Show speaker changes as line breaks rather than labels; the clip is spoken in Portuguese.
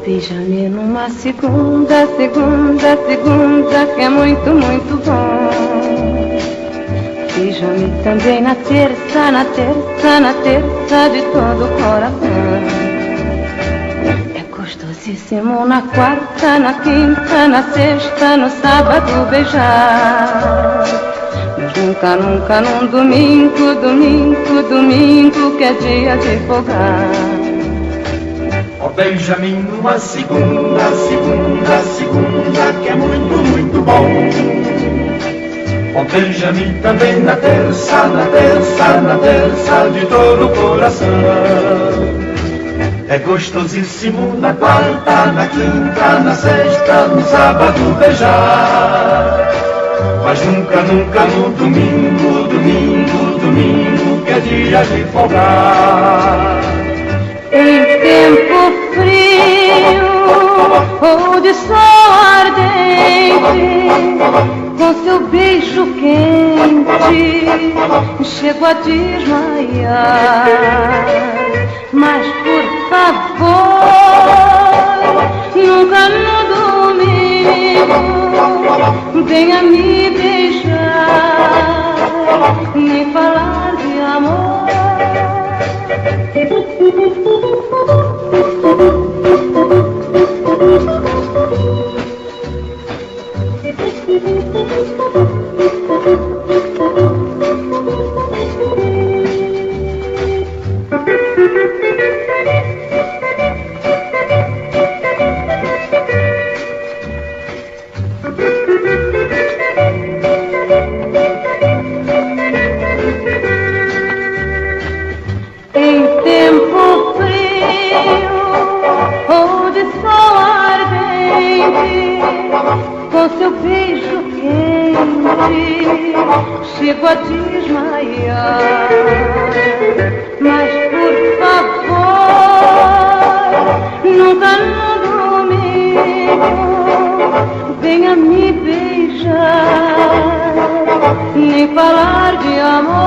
Beija-me numa segunda, segunda, segunda, que é muito, muito bom. Beija-me também na terça, na terça, na terça de todo o coração. É gostosíssimo na quarta, na quinta, na sexta, no sábado beijar. Mas nunca, nunca num domingo, domingo, domingo, que é dia de folgar.
Oh, beija-me numa segunda, segunda, segunda, que é muito, muito bom. Oh, beija-me também na terça, na terça, na terça de todo o coração. É gostosíssimo na quarta, na quinta, na sexta, no sábado beijar. Mas nunca, nunca no domingo, domingo, domingo, que é dia de folgar.
Em tempo frio ou de sol ardente, com seu beijo quente, chego a desmaiar. Mas por favor, nunca no domingo venha me beijar, nem falar de amor. Em tempo frio ou de sol ardente, com seu beijo quente, chego a desmaiar. Mas por favor, nunca no domingo venha me beijar, nem falar de amor.